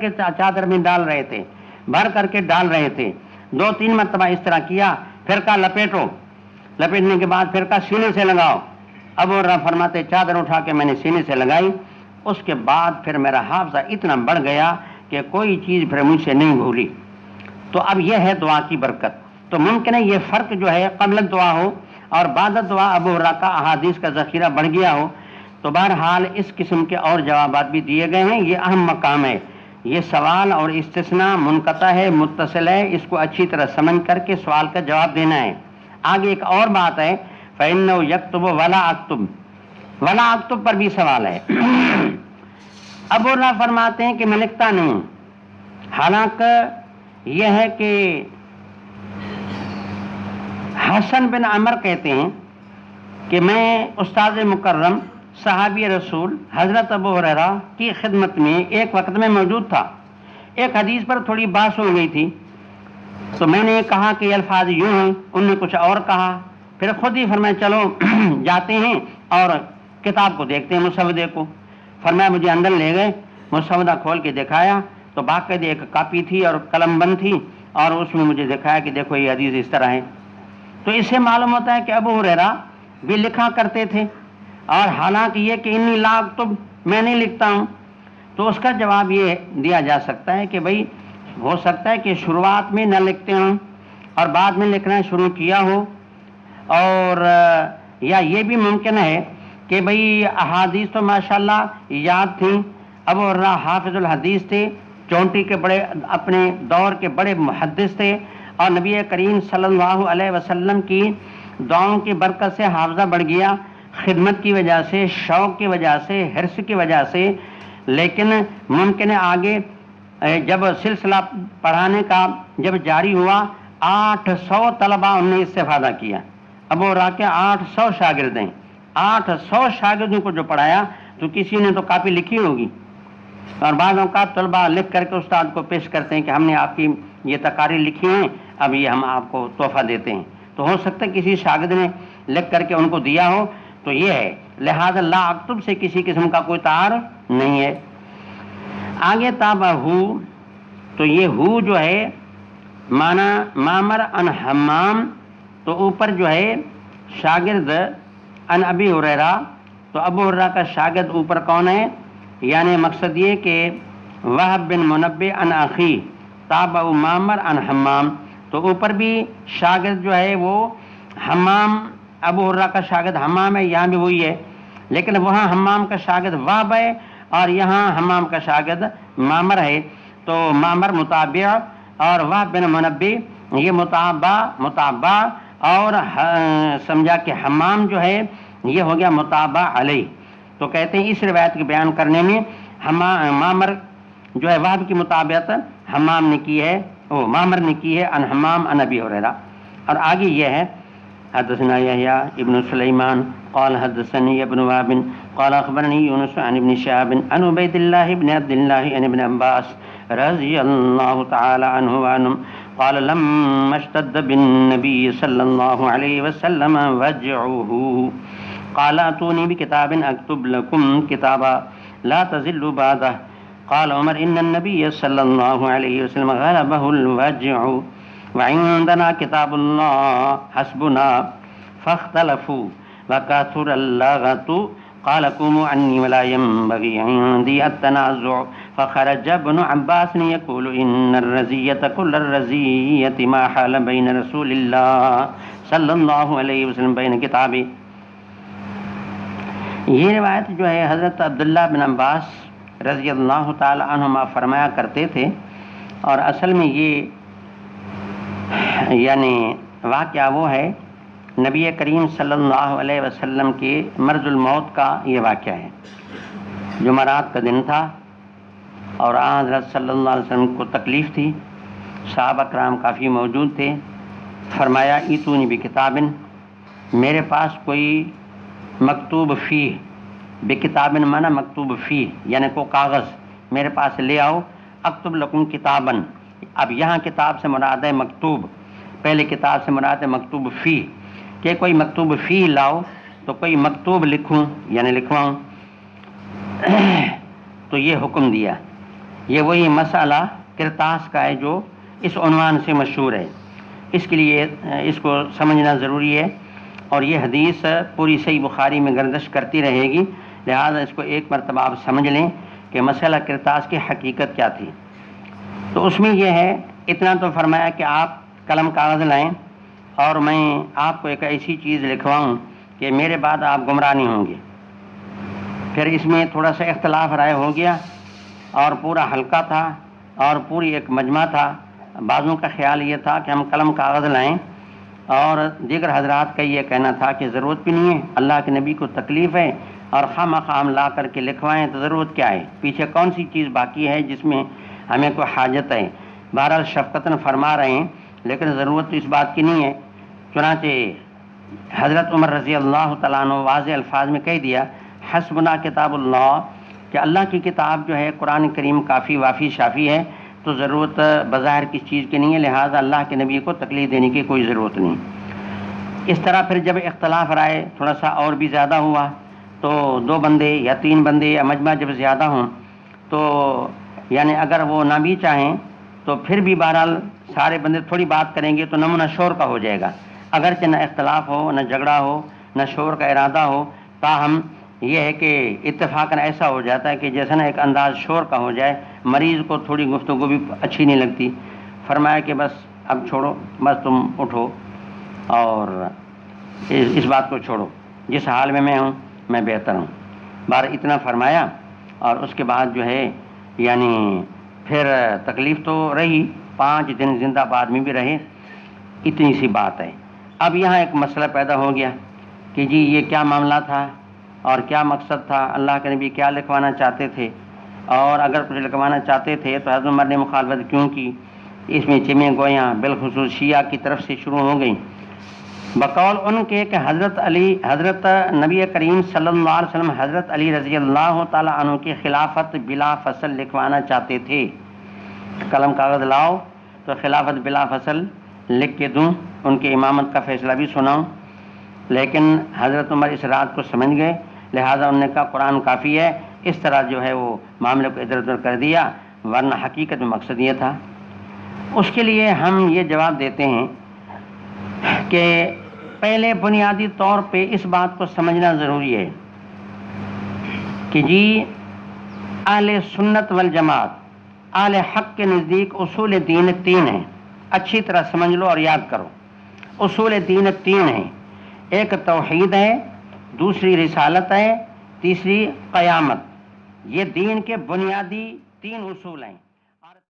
کے چادر میں ڈال رہے تھے، بھر کر کے ڈال رہے تھے، 2-3 مرتبہ اس طرح کیا، پھر کہا لپیٹو، لپیٹنے کے بعد پھر کہا سینے سے لگاؤ۔ ابو ہریرہ فرماتے چادر اٹھا کے میں نے سینے سے لگائی، اس کے بعد پھر میرا حافظہ اتنا بڑھ گیا کہ کوئی چیز پھر مجھ سے نہیں بھولی۔ تو اب یہ ہے دعا کی برکت۔ تو ممکن ہے یہ فرق جو ہے قبل دعا ہو اور بعد دعا ابو ہریرہ کا احادیث کا ذخیرہ بڑھ گیا ہو۔ تو بہرحال اس قسم کے اور جوابات بھی دیے گئے ہیں، یہ اہم مقام ہے۔ یہ سوال اور استثناء منقطع ہے، متصل ہے، اس کو اچھی طرح سمجھ کر کے سوال کا جواب دینا ہے۔ آگے ایک اور بات ہے، فَإِنَّهُ يَكْتُبُ وَلَا أَكْتُبُ، وَلَا أَكْتُبُ پر بھی سوال ہے۔ ابو ہریرہ فرماتے ہیں کہ میں لکھتا نہیں، حالانکہ یہ ہے کہ حسن بن عمر کہتے ہیں کہ میں استاد مکرم صحابی رسول حضرت ابو ہریرہ کی خدمت میں ایک وقت میں موجود تھا۔ ایک حدیث پر تھوڑی بحث ہو گئی تھی، تو میں نے کہا کہ یہ الفاظ یوں ہیں، ان نے کچھ اور کہا، پھر خود ہی فرمایا چلو جاتے ہیں اور کتاب کو دیکھتے ہیں، مسودے کو۔ فرمایا مجھے اندر لے گئے، مسودہ کھول کے دکھایا تو باقاعدہ ایک کاپی تھی اور قلم بند تھی، اور اس میں مجھے دکھایا کہ دیکھو یہ حدیث اس طرح ہے۔ تو اس سے معلوم ہوتا ہے کہ ابو ہریرہ بھی لکھا کرتے تھے، اور حالانکہ یہ کہ انی لا اکتب، میں نہیں لکھتا ہوں۔ تو اس کا جواب یہ دیا جا سکتا ہے کہ بھئی ہو سکتا ہے کہ شروعات میں نہ لکھتے ہوں اور بعد میں لکھنا شروع کیا ہو، اور یا یہ بھی ممکن ہے کہ بھئی احادیث تو ماشاءاللہ یاد تھیں، ابو ہریرہ حافظ الحدیث تھے، چونٹی کے بڑے اپنے دور کے بڑے محدث تھے، اور نبی کریم صلی اللہ علیہ وسلم کی دعاؤں کی برکت سے حافظہ بڑھ گیا، خدمت کی وجہ سے، شوق کی وجہ سے، حرص کی وجہ سے۔ لیکن ممکن ہے آگے جب سلسلہ پڑھانے کا جب جاری ہوا، 800 طلبہ ان نے استفادہ کیا۔ ابو ہریرہ کے 800 شاگرد ہیں، 800 شاگردوں کو جو پڑھایا تو کسی نے تو کاپی لکھی ہوگی، اور بعض اوقات طلبہ لکھ کر کے استاد کو پیش کرتے ہیں کہ ہم نے آپ کی یہ تقاریر لکھی ہیں، اب یہ ہم آپ کو تحفہ دیتے ہیں۔ تو ہو سکتا ہے کسی شاگرد نے لکھ کر کے ان کو دیا ہو، تو یہ ہے، لہذا لا اکتب سے کسی قسم کا کوئی تعارف نہیں ہے۔ آگے تابع ہو، تو یہ ہو جو ہے مانا معمر ان حمام، تو اوپر جو ہے شاگرد ان ابی ہریرہ، تو ابو ہریرہ کا شاگرد اوپر کون ہے؟ یعنی مقصد یہ کہ وہب بن منبہ ان اخی تابع معمر ان حمام، تو اوپر بھی شاگرد جو ہے وہ حمام، ابو ہریرہ کا شاگرد حمام ہے، یہاں بھی وہی ہے، لیکن وہاں حمام کا شاگرد وہب ہے اور یہاں حمام کا شاگرد معمر ہے، تو معمر متابع اور وہب بن منبہ یہ متابع اور سمجھا کہ حمام جو ہے یہ ہو گیا متابع علیہ۔ تو کہتے ہیں اس روایت کے بیان کرنے میں معمر جو ہے وہب کی مطابعت حمام نے کی ہے، معمر نے کی ہے ان حمام ان ابی ہریرہ۔ اور آگے یہ ہے حدثنا یحییٰ ابن سلیمان قال حدثنی ابن وہب قال اخبرنی یونس عن ابن شہاب عن عبید اللہ ابن عبد اللہ عن ابن عباس رضی اللہ تعالی عنہ وعنہم قال لما اشتد بالنبی صلی اللہ علیہ وسلم وجعه قال اتونی بکتاب اکتب لکم کتابا لا تضلوا بعدہ قال عمر ان النبی صلی اللہ علیہ وسلم غلبه الوجع وعندنا کتاب اللہ حسبنا فاختلفوا وكثر اللغط قال قوموا عني ولا ينبغي عندي التنازع فخرج ابن عباس يقول ان الرزية كل الرزية ما حال بين رسول الله صلی اللہ علیہ وسلم بین کتابی۔ یہ روایت جو ہے حضرت عبداللہ بن عباس رضی اللہ تعالی عنہما فرمایا کرتے تھے، اور اصل میں یہ یعنی واقعہ وہ ہے نبی کریم صلی اللہ علیہ وسلم کے مرض الموت کا یہ واقعہ ہے۔ جمعرات کا دن تھا اور حضرت صلی اللہ علیہ وسلم کو تکلیف تھی، صحابہ کرام کافی موجود تھے۔ فرمایا ایتونی بکتابن، میرے پاس کوئی مکتوب فی، بکتابن مانا مکتوب فی یعنی کو کاغذ میرے پاس لے آؤ، اکتب لکم کتابن۔ اب یہاں کتاب سے مراد ہے مکتوب، پہلے کتاب سے مراد ہے مکتوب فی، کہ کوئی مکتوب فی لاؤ، تو کوئی مکتوب لکھوں یعنی لکھواؤں۔ تو یہ حکم دیا، یہ وہی مسئلہ کرتاس کا ہے جو اس عنوان سے مشہور ہے. اس کے لیے اس کو سمجھنا ضروری ہے، اور یہ حدیث پوری صحیح بخاری میں گردش کرتی رہے گی، لہذا اس کو ایک مرتبہ آپ سمجھ لیں کہ مسئلہ کرتاس کی حقیقت کیا تھی. تو اس میں یہ ہے، اتنا تو فرمایا کہ آپ قلم کاغذ لائیں اور میں آپ کو ایک ایسی چیز لکھواؤں کہ میرے بعد آپ گمراہ نہیں ہوں گے. پھر اس میں تھوڑا سا اختلاف رائے ہو گیا، اور پورا حلقہ تھا اور پوری ایک مجمع تھا. بعضوں کا خیال یہ تھا کہ ہم قلم کاغذ لائیں، اور دیگر حضرات کا یہ کہنا تھا کہ ضرورت بھی نہیں ہے، اللہ کے نبی کو تکلیف ہے اور خواہ ہم لا کر کے لکھوائیں تو ضرورت کیا ہے، پیچھے کون سی چیز باقی ہے جس میں ہمیں کوئی حاجت ہے. بہرحال شفقتاً فرما رہے ہیں، لیکن ضرورت تو اس بات کی نہیں ہے. چنانچہ حضرت عمر رضی اللہ تعالیٰ عنہ واضح الفاظ میں کہہ دیا، حسبنا کتاب اللہ، کہ اللہ کی کتاب جو ہے قرآن کریم کافی وافی شافی ہے، تو ضرورت بظاہر کس چیز کی نہیں ہے، لہٰذا اللہ کے نبی کو تکلیف دینے کی کوئی ضرورت نہیں. اس طرح پھر جب اختلاف رائے تھوڑا سا اور بھی زیادہ ہوا، تو 2 بندے یا 3 بندے یا مجمع جب زیادہ ہوں تو یعنی اگر وہ نہ بھی چاہیں تو پھر بھی بہرحال سارے بندے تھوڑی بات کریں گے تو نمونہ شور کا ہو جائے گا. اگرچہ نہ اختلاف ہو، نہ جھگڑا ہو، نہ شور کا ارادہ ہو، تاہم یہ ہے کہ اتفاقاً ایسا ہو جاتا ہے کہ جیسا نا ایک انداز شور کا ہو جائے، مریض کو تھوڑی گفتگو بھی اچھی نہیں لگتی. فرمایا کہ بس اب چھوڑو، بس تم اٹھو اور اس بات کو چھوڑو، جس حال میں ہوں میں بہتر ہوں. بار اتنا فرمایا، اور اس کے بعد جو ہے یعنی پھر تکلیف تو رہی، 5 دن زندہ باد میں بھی رہے. اتنی سی بات ہے. اب یہاں ایک مسئلہ پیدا ہو گیا کہ جی یہ کیا معاملہ تھا اور کیا مقصد تھا، اللہ کے نبی کیا لکھوانا چاہتے تھے، اور اگر کچھ لکھوانا چاہتے تھے تو حضرت عمر نے مخالفت کیوں کی. اس میں چمیں گویاں بالخصوص شیعہ کی طرف سے شروع ہو گئیں، بقول ان کے کہ حضرت نبی کریم صلی اللہ علیہ وسلم حضرت علی رضی اللہ تعالیٰ عنہ کی خلافت بلا فصل لکھوانا چاہتے تھے. قلم کاغذ لاؤ تو خلافت بلا فصل لکھ کے دوں، ان کی امامت کا فیصلہ بھی سناؤں. لیکن حضرت عمر اس رات کو سمجھ گئے، لہٰذا انہوں نے کہا قرآن کافی ہے. اس طرح جو ہے وہ معاملے کو ادھر ادھر کر دیا، ورنہ حقیقت میں مقصد یہ تھا. اس کے لیے ہم یہ جواب دیتے ہیں کہ پہلے بنیادی طور پہ اس بات کو سمجھنا ضروری ہے کہ جی اہل سنت والجماعت، اہل حق کے نزدیک اصول دین 3 ہیں. اچھی طرح سمجھ لو اور یاد کرو. اصول دین 3 ہیں. ایک توحید ہے، دوسری رسالت ہے، تیسری قیامت. یہ دین کے بنیادی 3 اصول ہیں.